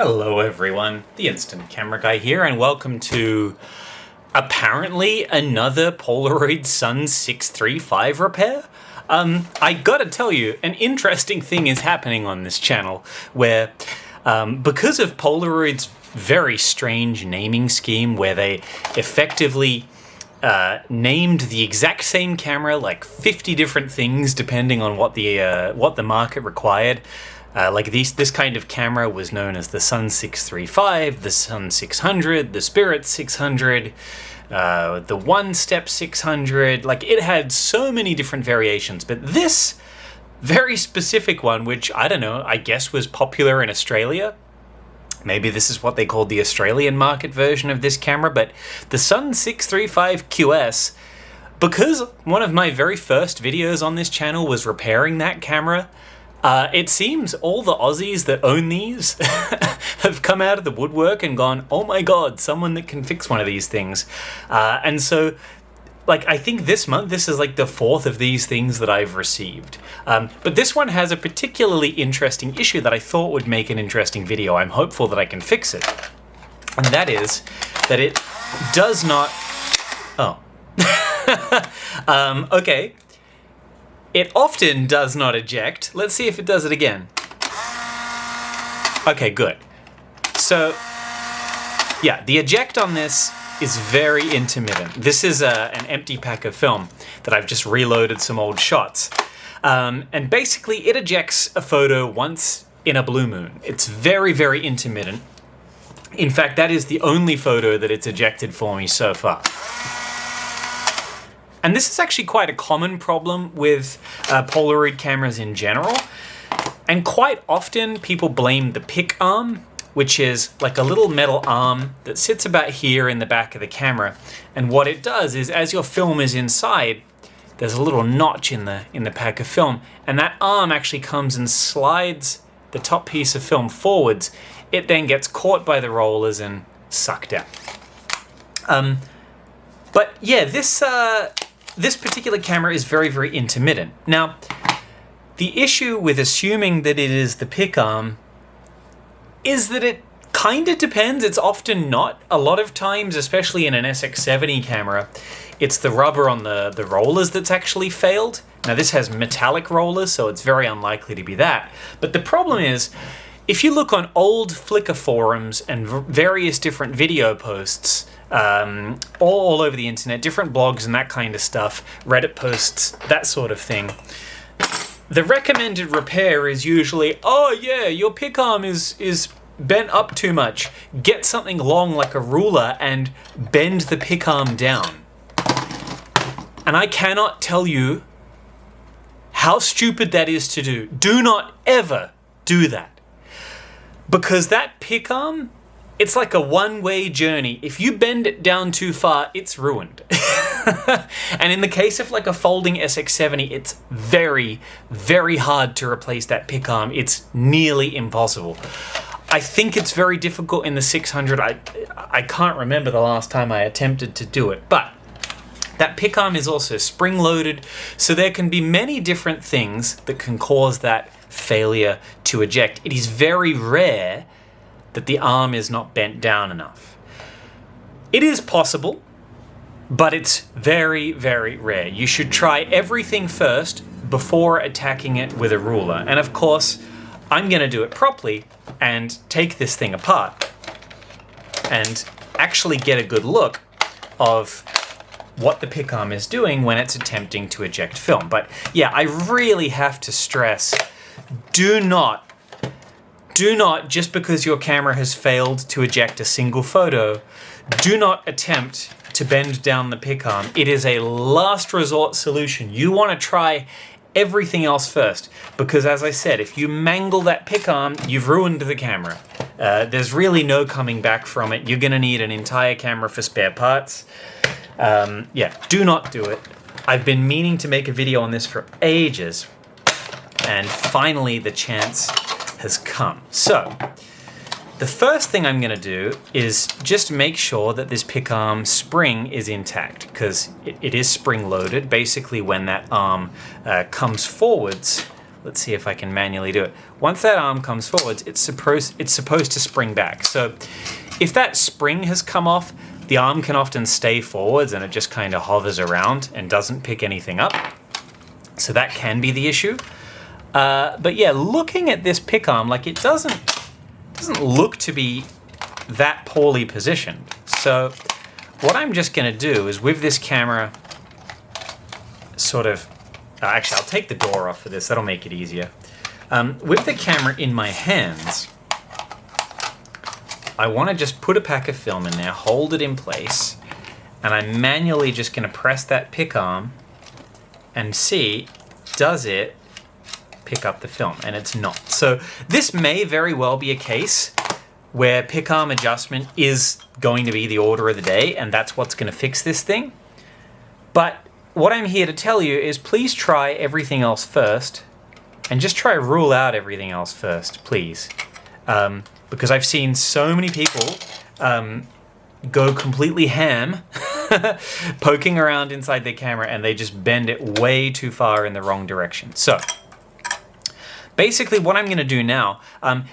Hello everyone, the Instant Camera Guy here, and welcome to apparently another Polaroid Sun 635 repair. I gotta tell you, an interesting thing is happening on this channel where, because of Polaroid's very strange naming scheme where they effectively named the exact same camera like 50 different things depending on what the market required. This kind of camera was known as the Sun 635, the Sun 600, the Spirit 600, the One Step 600. Like, it had so many different variations, but this very specific one, which I don't know, I guess was popular in Australia. Maybe this is what they called the Australian market version of this camera, but the Sun 635 QS, because one of my very first videos on this channel was repairing that camera, it seems all the Aussies that own these have come out of the woodwork and gone, oh my god, someone that can fix one of these things. And so, I think this month, this is like the fourth of these things that I've received. But this one has a particularly interesting issue that I thought would make an interesting video. I'm hopeful that I can fix it. And that is that it does not... Oh. Okay. It often does not eject. Let's see if it does it again. Okay, good. So, yeah, the eject on this is very intermittent. This is an empty pack of film that I've just reloaded some old shots. And basically, it ejects a photo once in a blue moon. It's very, very intermittent. In fact, that is the only photo that it's ejected for me so far. And this is actually quite a common problem with Polaroid cameras in general. And quite often people blame the pick arm, which is like a little metal arm that sits about here in the back of the camera. And what it does is, as your film is inside, there's a little notch in the pack of film, and that arm actually comes and slides the top piece of film forwards. It then gets caught by the rollers and sucked out. But yeah, this particular camera is very, very intermittent. Now, the issue with assuming that it is the pick arm is that it kind of depends. It's often not. A lot of times, especially in an SX70 camera, it's the rubber on the rollers that's actually failed. Now, this has metallic rollers, so it's very unlikely to be that. But the problem is, if you look on old Flickr forums and various different video posts, all over the internet, different blogs and that kind of stuff, Reddit posts, that sort of thing, the recommended repair is usually, oh yeah, your pick arm is bent up too much. Get something long like a ruler and bend the pick arm down. And I cannot tell you how stupid that is to do. Do not ever do that. Because that pick arm, it's like a one-way journey. If you bend it down too far, it's ruined. And in the case of like a folding SX70, it's very, very hard to replace that pick arm. It's nearly impossible. I think it's very difficult in the 600. I can't remember the last time I attempted to do it, but that pick arm is also spring-loaded, so there can be many different things that can cause that failure to eject. It is very rare that the arm is not bent down enough. It is possible, but it's very, very rare. You should try everything first before attacking it with a ruler. And of course, I'm going to do it properly and take this thing apart and actually get a good look of what the pick arm is doing when it's attempting to eject film. But yeah, I really have to stress, do not, just because your camera has failed to eject a single photo, do not attempt to bend down the pick arm. It is a last resort solution. You want to try everything else first, because as I said, if you mangle that pick arm, you've ruined the camera. There's really no coming back from it. You're going to need an entire camera for spare parts. Yeah, do not do it. I've been meaning to make a video on this for ages, and finally the chance has come. So, the first thing I'm going to do is just make sure that this pick arm spring is intact, because it is spring loaded. Basically, when that arm comes forwards, let's see if I can manually do it. Once that arm comes forwards, it's supposed to spring back. So if that spring has come off, the arm can often stay forwards and it just kind of hovers around and doesn't pick anything up. So that can be the issue. But yeah, looking at this pick arm, like it doesn't look to be that poorly positioned. So what I'm just going to do is with this camera sort of, actually I'll take the door off for this, that'll make it easier. With the camera in my hands, I want to just put a pack of film in there, hold it in place, and I'm manually just going to press that pick arm and see, does it pick up the film? And it's not. So this may very well be a case where pick arm adjustment is going to be the order of the day, and that's what's going to fix this thing. But what I'm here to tell you is please try everything else first, and just try to rule out everything else first, please. Because I've seen so many people go completely ham poking around inside their camera, and they just bend it way too far in the wrong direction. So basically what I'm going to do now,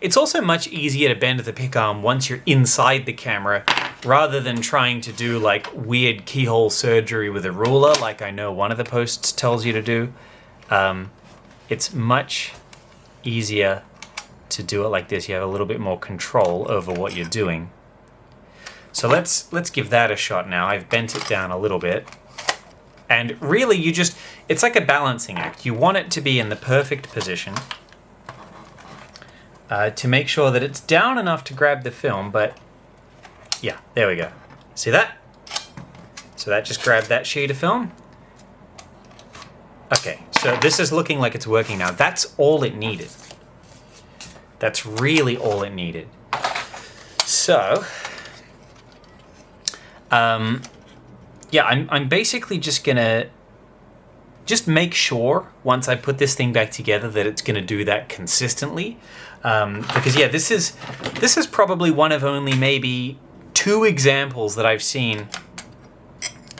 it's also much easier to bend the pick arm once you're inside the camera rather than trying to do like weird keyhole surgery with a ruler like I know one of the posts tells you to do. It's much easier to do it like this. You have a little bit more control over what you're doing. So let's give that a shot now. I've bent it down a little bit. And really it's like a balancing act. You want it to be in the perfect position to make sure that it's down enough to grab the film, but yeah, there we go. See that? So that just grabbed that sheet of film. Okay, so this is looking like it's working now. That's all it needed. That's really all it needed. So, yeah, I'm basically just gonna make sure once I put this thing back together that it's gonna do that consistently. Because yeah, this is probably one of only maybe 2 examples that I've seen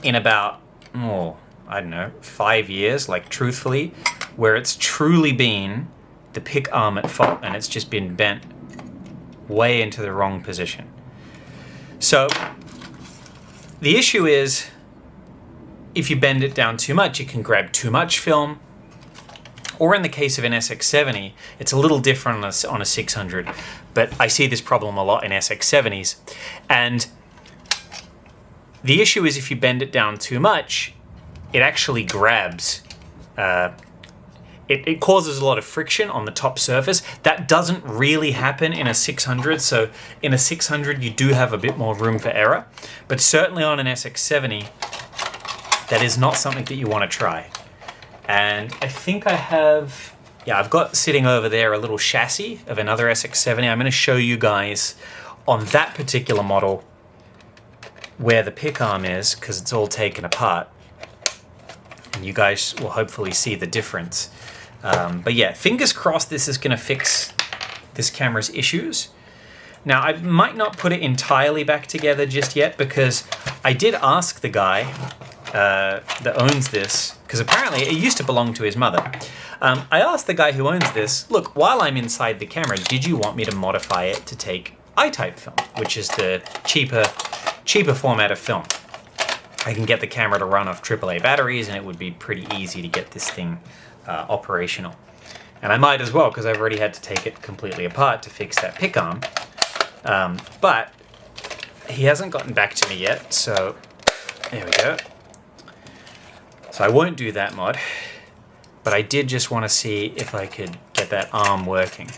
in about, I don't know, 5 years, like truthfully, where it's truly been the pick arm at fault and it's just been bent way into the wrong position. So the issue is if you bend it down too much, you can grab too much film, or in the case of an SX70, it's a little different on a 600, but I see this problem a lot in SX70s. And the issue is if you bend it down too much, it actually grabs, it causes a lot of friction on the top surface. That doesn't really happen in a 600, so in a 600 you do have a bit more room for error, but certainly on an SX70, that is not something that you want to try. And I think I have, yeah, I've got sitting over there a little chassis of another SX70. I'm going to show you guys on that particular model where the pick arm is, because it's all taken apart. And you guys will hopefully see the difference. But yeah, fingers crossed this is going to fix this camera's issues. Now, I might not put it entirely back together just yet, because I did ask the guy that owns this, because apparently it used to belong to his mother. I asked the guy who owns this, look, while I'm inside the camera, did you want me to modify it to take I-type film, which is the cheaper format of film? I can get the camera to run off AAA batteries, and it would be pretty easy to get this thing operational. And I might as well, because I've already had to take it completely apart to fix that pick arm. But he hasn't gotten back to me yet, so there we go. So I won't do that mod, but I did just want to see if I could get that arm working.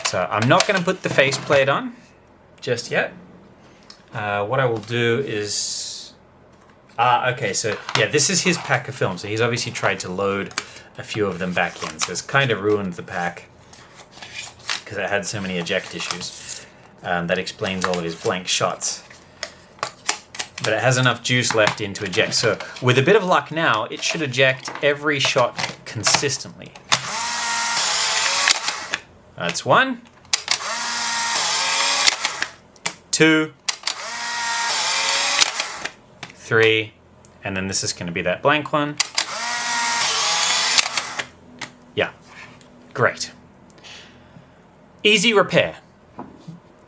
So I'm not going to put the faceplate on just yet. What I will do is, okay, so yeah, this is his pack of film. So he's obviously tried to load a few of them back in. So it's kind of ruined the pack because it had so many eject issues. That explains all of his blank shots. But it has enough juice left in to eject. So with a bit of luck now, it should eject every shot consistently. That's 1, 2, 3, and then this is going to be that blank one. Yeah, great. Easy repair.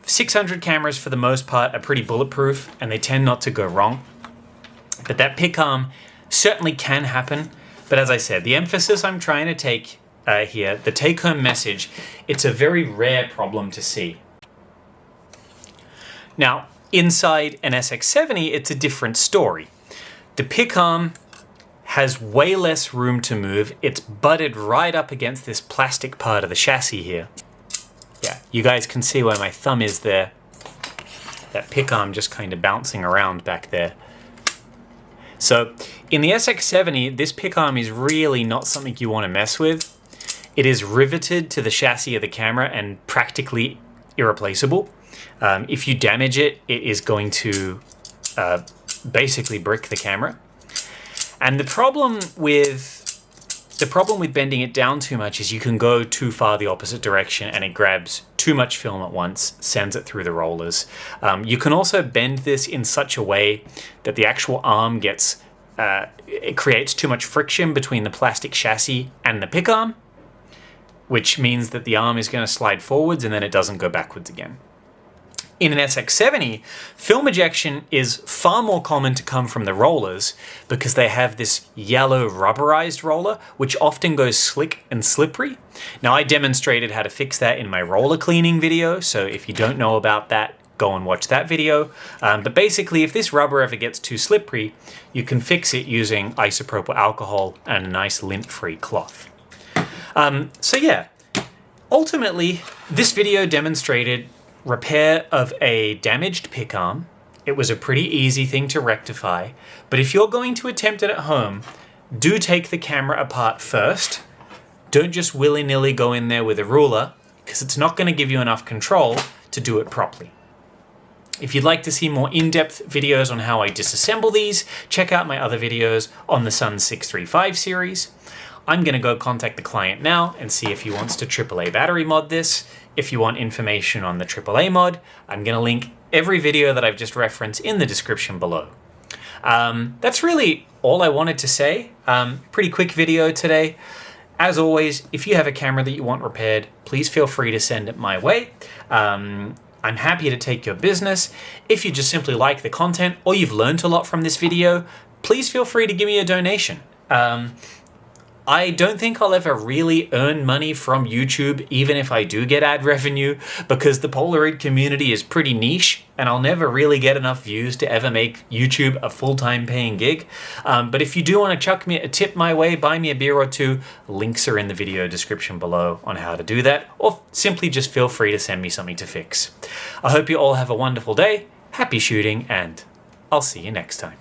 600 cameras for the most part are pretty bulletproof and they tend not to go wrong. But that pick arm certainly can happen. But as I said, the emphasis I'm trying to take here, the take-home message, it's a very rare problem to see. Now, inside an SX70, it's a different story. The pick arm has way less room to move. It's butted right up against this plastic part of the chassis here. Yeah, you guys can see where my thumb is there. That pick arm just kind of bouncing around back there. So in the SX70, this pick arm is really not something you want to mess with. It is riveted to the chassis of the camera and practically irreplaceable. If you damage it, it is going to basically brick the camera. And the problem with bending it down too much is you can go too far the opposite direction and it grabs too much film at once, sends it through the rollers. You can also bend this in such a way that the actual arm gets, it creates too much friction between the plastic chassis and the pick arm, which means that the arm is going to slide forwards and then it doesn't go backwards again. In an SX70, film ejection is far more common to come from the rollers because they have this yellow rubberized roller, which often goes slick and slippery. Now, I demonstrated how to fix that in my roller cleaning video, so if you don't know about that, go and watch that video. But basically, if this rubber ever gets too slippery, you can fix it using isopropyl alcohol and a nice lint-free cloth. So yeah, ultimately, this video demonstrated repair of a damaged pick arm. It was a pretty easy thing to rectify, but if you're going to attempt it at home, do take the camera apart first. Don't just willy-nilly go in there with a ruler, because it's not going to give you enough control to do it properly. If you'd like to see more in-depth videos on how I disassemble these, check out my other videos on the Sun 635 series. I'm going to go contact the client now and see if he wants to AAA battery mod this. If you want information on the AAA mod, I'm going to link every video that I've just referenced in the description below. That's really all I wanted to say. Pretty quick video today. As always, if you have a camera that you want repaired, please feel free to send it my way. I'm happy to take your business. If you just simply like the content or you've learned a lot from this video, please feel free to give me a donation. I don't think I'll ever really earn money from YouTube, even if I do get ad revenue, because the Polaroid community is pretty niche, and I'll never really get enough views to ever make YouTube a full-time paying gig. But if you do want to chuck me a tip my way, buy me a beer or two, links are in the video description below on how to do that, or simply just feel free to send me something to fix. I hope you all have a wonderful day, happy shooting, and I'll see you next time.